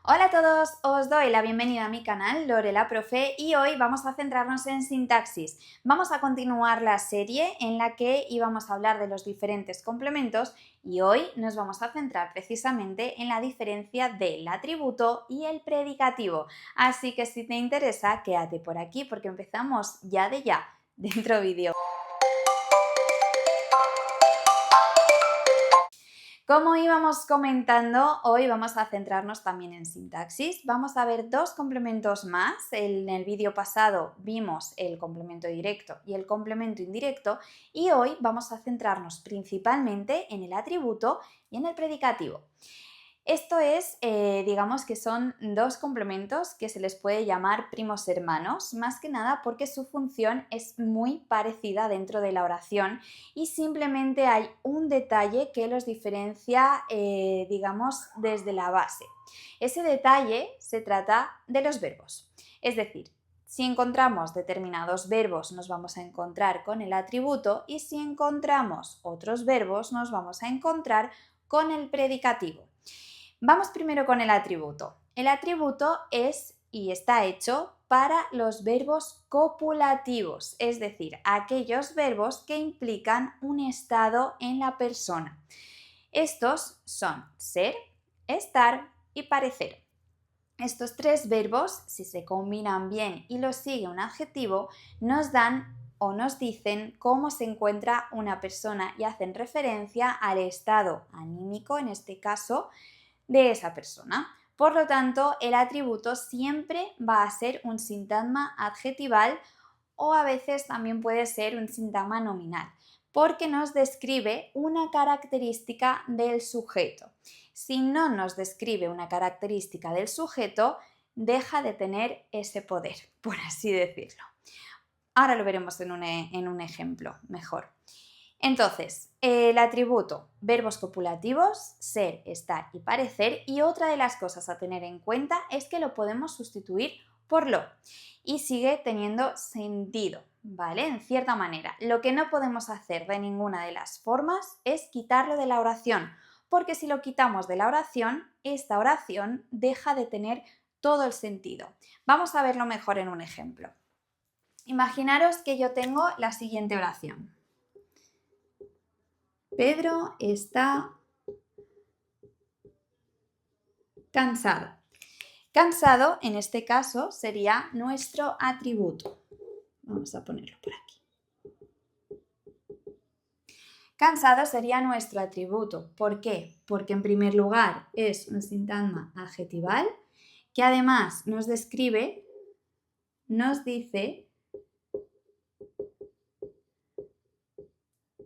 Hola a todos, os doy la bienvenida a mi canal Lore la Profe y hoy vamos a centrarnos en sintaxis. Vamos a continuar la serie en la que íbamos a hablar de los diferentes complementos y hoy nos vamos a centrar precisamente en la diferencia del atributo y el predicativo. Así que si te interesa, quédate por aquí porque empezamos ya de ya. Dentro vídeo. Como íbamos comentando, hoy vamos a centrarnos también en sintaxis. Vamos a ver dos complementos más. En el vídeo pasado vimos el complemento directo y el complemento indirecto y hoy vamos a centrarnos principalmente en el atributo y en el predicativo. Esto es, digamos que son dos complementos que se les puede llamar primos hermanos, más que nada porque su función es muy parecida dentro de la oración y simplemente hay un detalle que los diferencia, digamos, desde la base. Ese detalle se trata de los verbos, es decir, si encontramos determinados verbos nos vamos a encontrar con el atributo y si encontramos otros verbos nos vamos a encontrar con el predicativo. Vamos primero con el atributo. El atributo es y está hecho para los verbos copulativos, es decir, aquellos verbos que implican un estado en la persona. Estos son ser, estar y parecer. Estos tres verbos, si se combinan bien y los sigue un adjetivo, nos dan o nos dicen cómo se encuentra una persona y hacen referencia al estado anímico, en este caso, de esa persona. Por lo tanto, el atributo siempre va a ser un sintagma adjetival o a veces también puede ser un sintagma nominal, porque nos describe una característica del sujeto. Si no nos describe una característica del sujeto, deja de tener ese poder, por así decirlo. Ahora lo veremos en un ejemplo mejor. Entonces, el atributo, verbos copulativos, ser, estar y parecer, y otra de las cosas a tener en cuenta es que lo podemos sustituir por lo y sigue teniendo sentido, ¿vale? En cierta manera. Lo que no podemos hacer de ninguna de las formas es quitarlo de la oración, porque si lo quitamos de la oración, esta oración deja de tener todo el sentido. Vamos a verlo mejor en un ejemplo. Imaginaros que yo tengo la siguiente oración. Pedro está cansado. Cansado, en este caso, sería nuestro atributo. Vamos a ponerlo por aquí. Cansado sería nuestro atributo. ¿Por qué? Porque en primer lugar es un sintagma adjetival que además nos describe, nos dice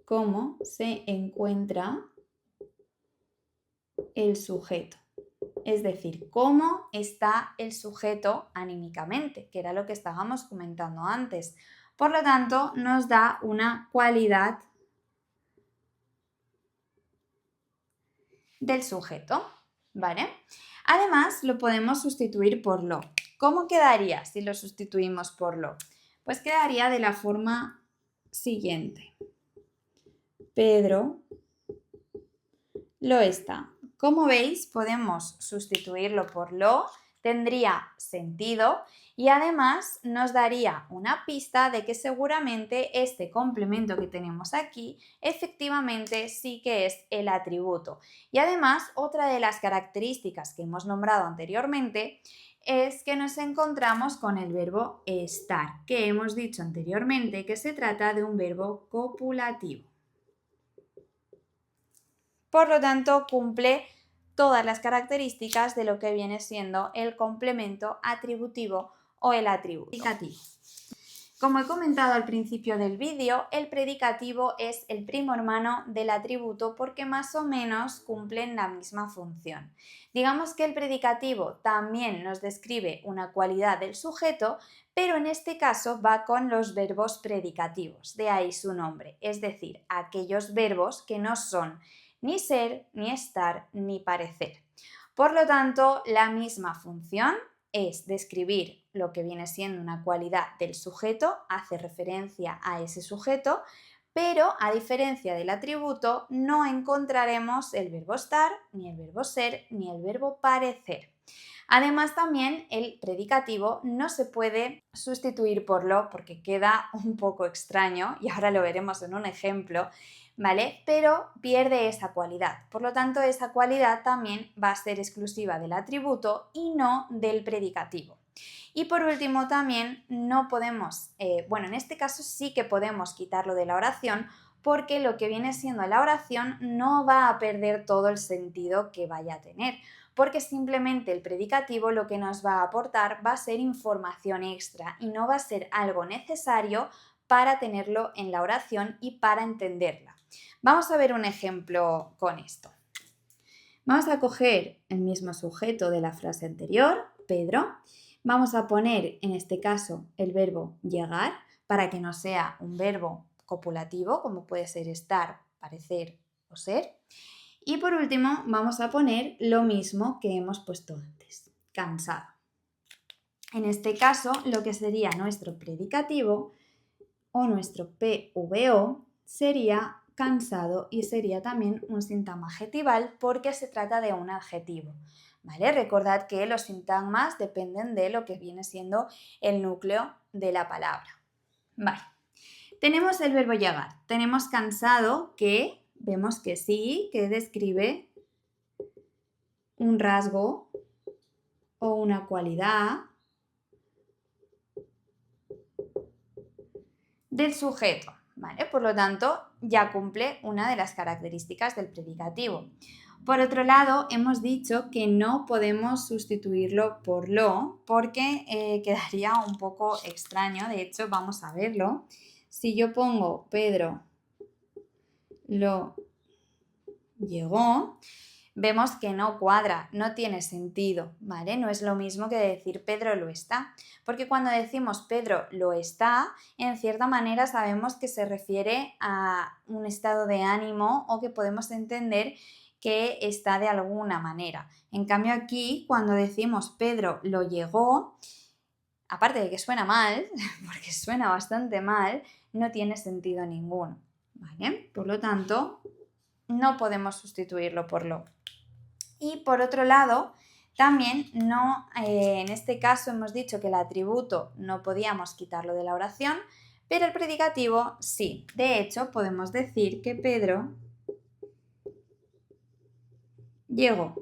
cómo se encuentra el sujeto. Es decir, cómo está el sujeto anímicamente, que era lo que estábamos comentando antes. Por lo tanto, nos da una cualidad del sujeto, ¿vale? Además, lo podemos sustituir por lo. ¿Cómo quedaría si lo sustituimos por lo? Pues quedaría de la forma siguiente. Pedro lo está. Como veis, podemos sustituirlo por lo, tendría sentido y además nos daría una pista de que seguramente este complemento que tenemos aquí efectivamente sí que es el atributo. Y además, otra de las características que hemos nombrado anteriormente es que nos encontramos con el verbo estar, que hemos dicho anteriormente que se trata de un verbo copulativo. Por lo tanto, cumple todas las características de lo que viene siendo el complemento atributivo o el atributo. Predicativo. Como he comentado al principio del vídeo, el predicativo es el primo hermano del atributo porque más o menos cumplen la misma función. Digamos que el predicativo también nos describe una cualidad del sujeto, pero en este caso va con los verbos predicativos, de ahí su nombre, es decir, aquellos verbos que no son ni ser, ni estar, ni parecer. Por lo tanto, la misma función es describir lo que viene siendo una cualidad del sujeto, hace referencia a ese sujeto, pero a diferencia del atributo no encontraremos el verbo estar, ni el verbo ser, ni el verbo parecer. Además, también el predicativo no se puede sustituir por lo porque queda un poco extraño y ahora lo veremos en un ejemplo, ¿vale? Pero pierde esa cualidad. Por lo tanto, esa cualidad también va a ser exclusiva del atributo y no del predicativo. Y por último, también no podemos, en este caso sí que podemos quitarlo de la oración porque lo que viene siendo la oración no va a perder todo el sentido que vaya a tener, porque simplemente el predicativo lo que nos va a aportar va a ser información extra y no va a ser algo necesario para tenerlo en la oración y para entenderla. Vamos a ver un ejemplo con esto. Vamos a coger el mismo sujeto de la frase anterior, Pedro. Vamos a poner, en este caso, el verbo llegar para que no sea un verbo copulativo, como puede ser estar, parecer o ser. Y por último, vamos a poner lo mismo que hemos puesto antes, cansado. En este caso, lo que sería nuestro predicativo o nuestro PVO sería cansado y sería también un sintagma adjetival porque se trata de un adjetivo. ¿Vale? Recordad que los sintagmas dependen de lo que viene siendo el núcleo de la palabra. Vale. Tenemos el verbo llegar. Tenemos cansado que vemos que sí, que describe un rasgo o una cualidad del sujeto, ¿vale? Por lo tanto, ya cumple una de las características del predicativo. Por otro lado, hemos dicho que no podemos sustituirlo por lo porque quedaría un poco extraño. De hecho, vamos a verlo. Si yo pongo Pedro lo llegó, vemos que no cuadra, no tiene sentido, ¿vale? No es lo mismo que decir Pedro lo está, porque cuando decimos Pedro lo está, en cierta manera sabemos que se refiere a un estado de ánimo o que podemos entender que está de alguna manera. En cambio aquí, cuando decimos Pedro lo llegó, aparte de que suena mal, porque suena bastante mal, no tiene sentido ninguno, ¿vale? Por lo tanto, no podemos sustituirlo por lo. Y por otro lado, también en este caso hemos dicho que el atributo no podíamos quitarlo de la oración, pero el predicativo sí. De hecho, podemos decir que Pedro llegó,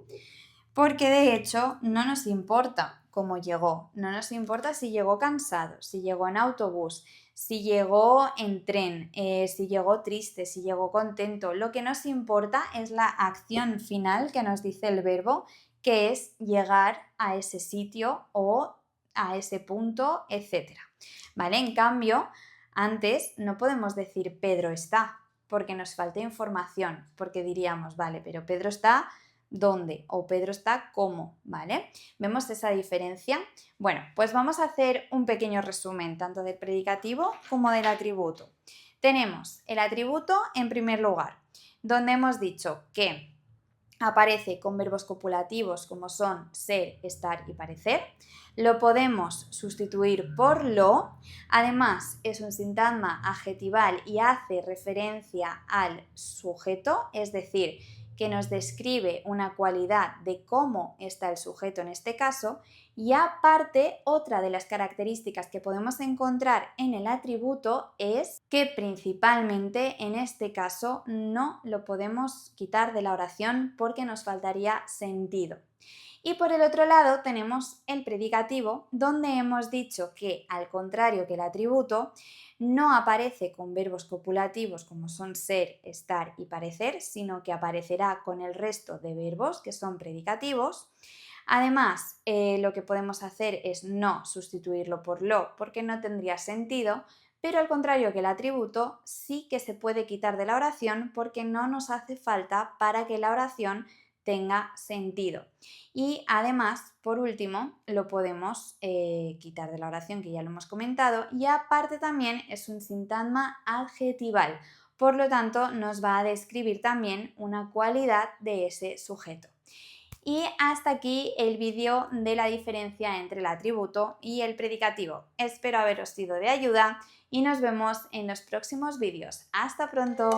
porque de hecho no nos importa cómo llegó, no nos importa si llegó cansado, si llegó en autobús, si llegó en tren, si llegó triste, si llegó contento. Lo que nos importa es la acción final que nos dice el verbo, que es llegar a ese sitio o a ese punto, etc. ¿Vale? En cambio, antes no podemos decir Pedro está, porque nos falta información, porque diríamos, vale, pero Pedro está ¿dónde? O Pedro está ¿cómo? ¿Vale? ¿Vemos esa diferencia? Bueno, pues vamos a hacer un pequeño resumen tanto del predicativo como del atributo. Tenemos el atributo en primer lugar, donde hemos dicho que aparece con verbos copulativos como son ser, estar y parecer. Lo podemos sustituir por lo. Además, es un sintagma adjetival y hace referencia al sujeto, es decir, que nos describe una cualidad de cómo está el sujeto en este caso, y aparte otra de las características que podemos encontrar en el atributo es que principalmente en este caso no lo podemos quitar de la oración porque nos faltaría sentido. Y por el otro lado tenemos el predicativo, donde hemos dicho que al contrario que el atributo, no aparece con verbos copulativos como son ser, estar y parecer, sino que aparecerá con el resto de verbos que son predicativos. Además, lo que podemos hacer es no sustituirlo por lo porque no tendría sentido, pero al contrario que el atributo sí que se puede quitar de la oración porque no nos hace falta para que la oración tenga sentido. Y además, por último, lo podemos quitar de la oración, que ya lo hemos comentado, y aparte también es un sintagma adjetival, por lo tanto nos va a describir también una cualidad de ese sujeto. Y hasta aquí el vídeo de la diferencia entre el atributo y el predicativo. Espero haberos sido de ayuda y nos vemos en los próximos vídeos. ¡Hasta pronto!